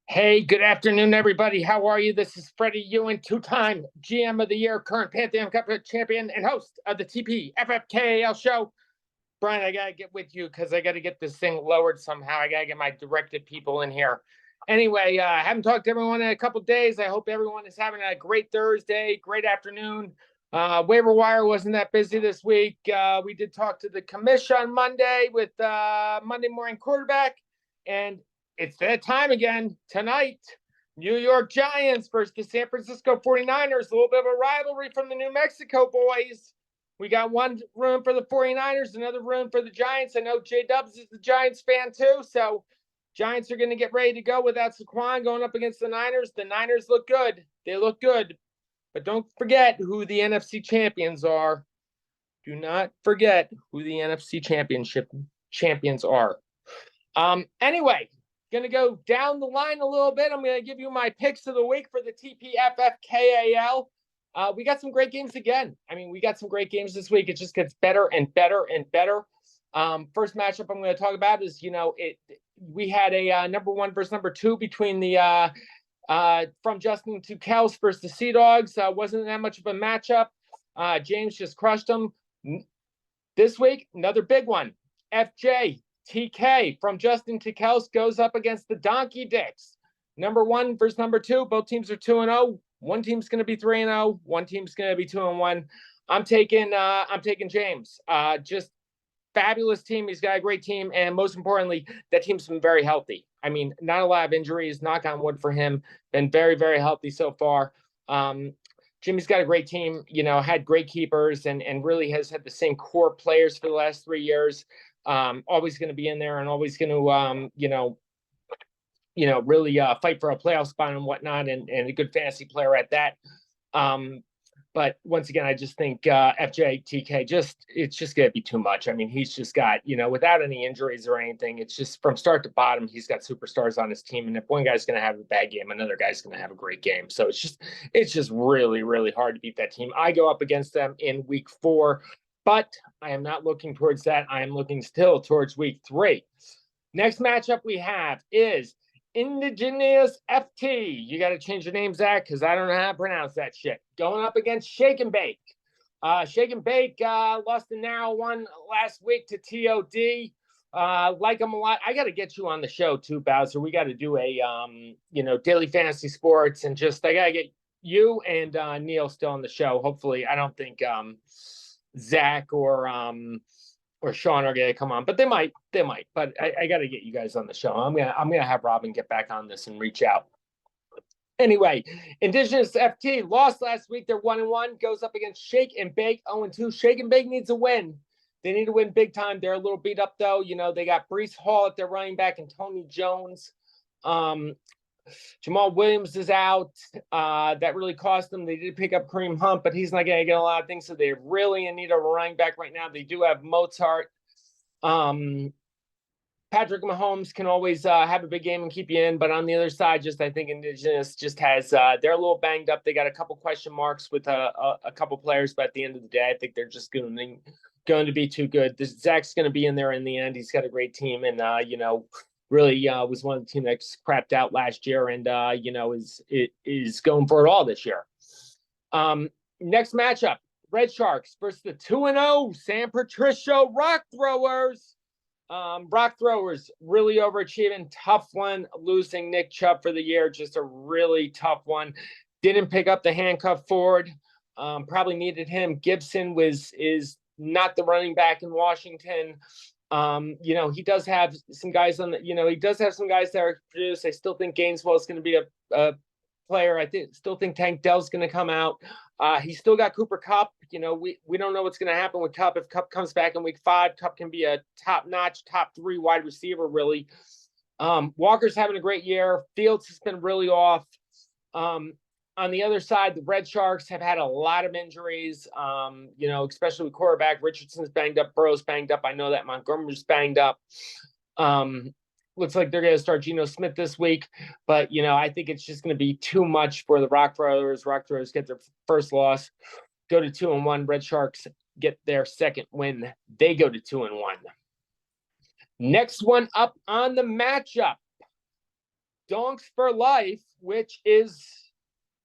Hey, good afternoon, everybody. How are you? This is Freddie Ewan, two-time GM of the Year, current Pantheon Cup champion, and host of the TPFFKAL show. Brian, I gotta get with you because I gotta get this thing lowered somehow. I gotta get my directed people in here. Anyway, I haven't talked to everyone in a couple days. I hope everyone is having a great Thursday, great afternoon. Waiver wire wasn't that busy this week. We did talk to the commission on Monday with Monday morning quarterback, and it's that time again tonight. New York Giants versus the San Francisco 49ers. A little bit of a rivalry from the New Mexico boys. We got one room for the 49ers, another room for the Giants. I know J-Dubs is the Giants fan too, so Giants are going to get ready to go without Saquon going up against the Niners. The Niners look good. They look good. But don't forget who the NFC champions are. Do not forget who the NFC championship champions are. Anyway, going to go down the line a little bit. I'm going to give you my picks of the week for the TPFFKAL. We got some great games again. I mean, we got some great games this week. It just gets better and better and better. First matchup I'm going to talk about is, we had a number one versus number two between the from Justin to Kels versus the Sea Dogs. Wasn't that much of a matchup. James just crushed them. This week, another big one. FJ TK from Justin to Kels goes up against the Donkey Dicks. Number one versus number two. Both teams are 2-0. One team's going to be 3-0. One team's going to be 2-1. I'm taking James. Just fabulous team. He's got a great team, and most importantly, that team's been very healthy. I mean, not a lot of injuries. Knock on wood for him. Been very, very healthy so far. Jimmy's got a great team. Had great keepers, and really has had the same core players for the last 3 years. Always going to be in there, and always going to really fight for a playoff spot and whatnot, and a good fantasy player at that. But once again, I just think FJ TK it's just going to be too much. I mean, he's just got, without any injuries or anything, it's just from start to bottom, he's got superstars on his team. And if one guy's going to have a bad game, another guy's going to have a great game. So it's just really, really hard to beat that team. I go up against them in week 4, but I am not looking towards that. I am looking still towards week 3. Next matchup we have is Indigenous FT. You got to change your name, Zach, because I don't know how to pronounce that shit. Going up against Shake and Bake. Shake and Bake lost a narrow one last week to TOD. Like them a lot. I got to get you on the show too, Bowser. We got to do a daily fantasy sports, and I got to get you and Neil still on the show. Hopefully, I don't think Zach or Sean are gonna come on, but they might. But I got to get you guys on the show. I'm gonna have Robin get back on this and reach out. Anyway, Indigenous FT lost last week. They're 1-1. Goes up against Shake and Bake 0-2. Shake and Bake needs a win. They need to win big time. They're a little beat up though. They got Breece Hall at their running back and Tony Jones. Jamal Williams is out. That really cost them. They did pick up Kareem Hunt, but he's not going to get a lot of things. So they really need a running back right now. They do have Mozart. Patrick Mahomes can always have a big game and keep you in. But on the other side, I think Indigenous just has they're a little banged up. They got a couple question marks with a couple players, but at the end of the day, I think they're just going to be too good. Zach's going to be in there in the end. He's got a great team, and really was one of the team that crapped out last year, and is going for it all this year. Next matchup: Red Sharks versus the 2-0 San Patricio Rockthrowers. Rockthrowers really overachieving. Tough one, losing Nick Chubb for the year. Just a really tough one. Didn't pick up the handcuff forward. Probably needed him. Gibson is not the running back in Washington. He does have some guys he does have some guys that are produced. I still think Gaineswell is going to be a player. Still think Tank Dell's going to come out. He's still got Cooper Kupp. We don't know what's going to happen with Kupp. If Kupp comes back in week 5, Kupp can be a top-notch, top 3 wide receiver, really. Walker's having a great year. Fields has been really off. On the other side, the Red Sharks have had a lot of injuries, especially with quarterback. Richardson's banged up. Burrow's banged up. I know that Montgomery's banged up. Looks like they're going to start Geno Smith this week. But, I think it's just going to be too much for the Rockthrowers. Rockthrowers get their first loss, go to 2-1. Red Sharks get their second win. They go to 2-1. Next one up on the matchup. Donks for Life, which is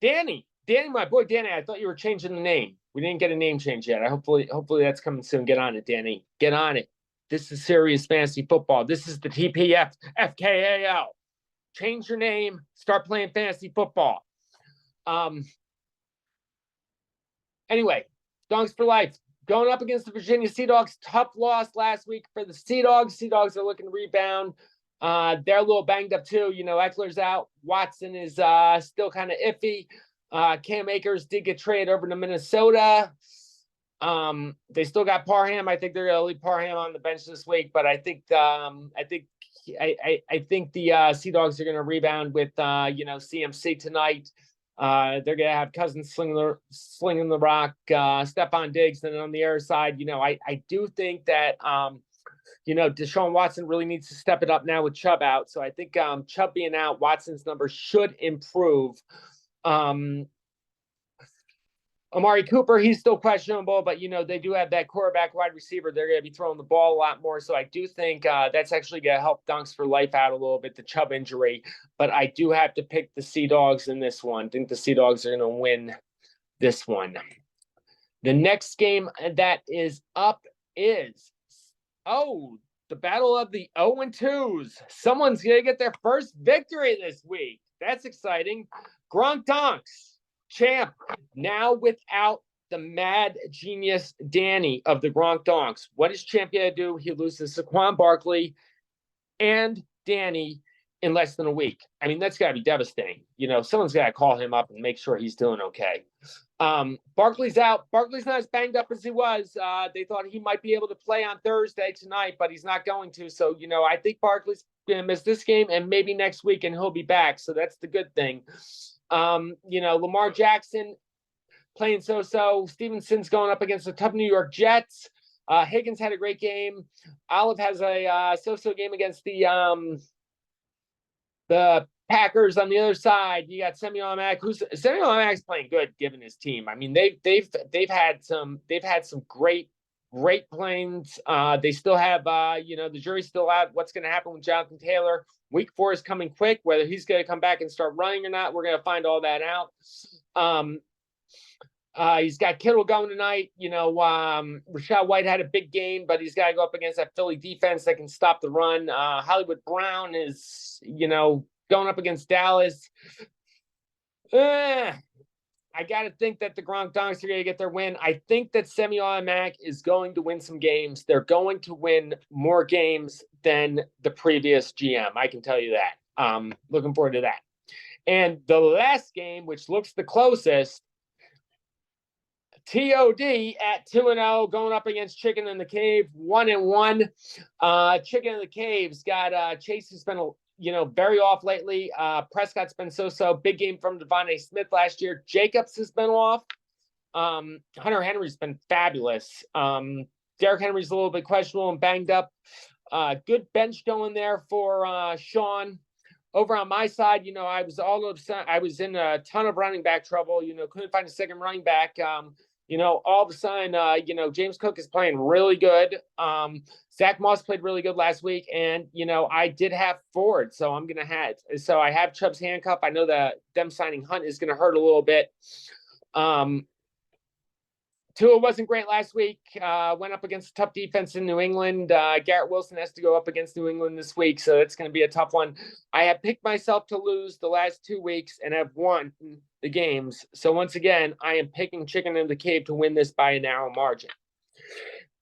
Danny. Danny, my boy Danny, I thought you were changing the name. We didn't get a name change yet. Hopefully that's coming soon. Get on it, Danny. Get on it. This is serious fantasy football. This is the TPFFKAL. Change your name. Start playing fantasy football. Anyway, Donks for Life. Going up against the Virginia Sea Dogs. Tough loss last week for the Sea Dogs. Sea Dogs are looking to rebound. They're a little banged up too. Eckler's out. Watson is still kind of iffy. Cam Akers did get traded over to Minnesota. They still got Parham. I think they're going to leave Parham on the bench this week, but I think the Sea Dogs are going to rebound with CMC tonight. They're going to have Cousins slinging the rock, Stephon Diggs, and then on the other side, I do think that Deshaun Watson really needs to step it up now with Chubb out. So I think Chubb being out, Watson's numbers should improve. Amari Cooper, he's still questionable, but they do have that quarterback wide receiver. They're going to be throwing the ball a lot more. So I do think that's actually going to help Donks for Life out a little bit, the Chubb injury. But I do have to pick the Sea Dogs in this one. I think the Sea Dogs are going to win this one. The next game that is up is, the battle of the 0-2s. Someone's going to get their first victory this week. That's exciting. Gronkdonks. Champ, now without the mad genius Danny of the Gronkdonks. What is Champ going to do? He loses Saquon Barkley and Danny in less than a week. I mean, that's got to be devastating. Someone's got to call him up and make sure he's doing okay. Barkley's out. Barkley's not as banged up as he was. They thought he might be able to play on Thursday tonight, but he's not going to. So, I think Barkley's going to miss this game and maybe next week, and he'll be back. So that's the good thing. Lamar Jackson playing so-so. Stevenson's going up against the tough New York Jets. Higgins had a great game. Olive has a so-so game against the Packers. On the other side, you got Sehmi Automatic's playing good given his team. I mean, they've had some great planes. They still have the jury's still out. What's going to happen with Jonathan Taylor? Week 4 is coming quick. Whether he's going to come back and start running or not, we're going to find all that out. He's got Kittle going tonight. Rashad White had a big game, but he's got to go up against that Philly defense that can stop the run. Hollywood Brown is, going up against Dallas. I got to think that the Gronkdonks are going to get their win. I think that Sehmi Automatic is going to win some games. They're going to win more games than the previous GM. I can tell you that. Looking forward to that. And the last game, which looks the closest, TOD at 2-0 going up against Chicken in the Cave, 1-1. Chicken in the Cave's got Chase, who's been very off lately. Prescott's been so-so. Big game from Devontae Smith last year. Jacobs has been off. Hunter Henry's been fabulous. Derrick Henry's a little bit questionable and banged up. Good bench going there for Sean. Over on my side, I was in a ton of running back trouble. Couldn't find a second running back. All of a sudden, James Cook is playing really good. Zach Moss played really good last week, and I did have Ford, so I have Chubb's handcuff. I know that them signing Hunt is going to hurt a little bit. Tua wasn't great last week. Went up against a tough defense in New England. Garrett Wilson has to go up against New England this week, so it's going to be a tough one. I have picked myself to lose the last 2 weeks and have won the games. So once again, I am picking Chicken in the Cave to win this by a narrow margin.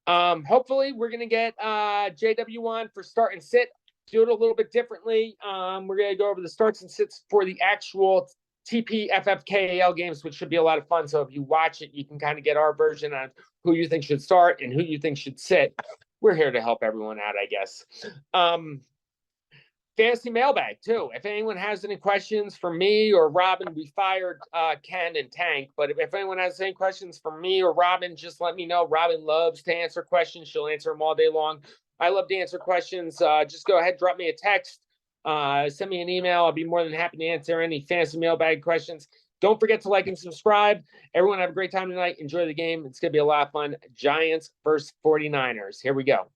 Hopefully, we're going to get JW on for start and sit. Do it a little bit differently. We're going to go over the starts and sits for the actual TPFFKAL games, which should be a lot of fun. So if you watch it, you can kind of get our version on who you think should start and who you think should sit. We're here to help everyone out, I guess. Fantasy mailbag, too. If anyone has any questions for me or Robin, we fired Ken and Tank. But if anyone has any questions for me or Robin, just let me know. Robin loves to answer questions. She'll answer them all day long. I love to answer questions. Just go ahead, drop me a text. Send me an email. I'll be more than happy to answer any fantasy mailbag questions. Don't forget to like and subscribe. Everyone have a great time tonight. Enjoy the game. It's going to be a lot of fun. Giants versus 49ers. Here we go.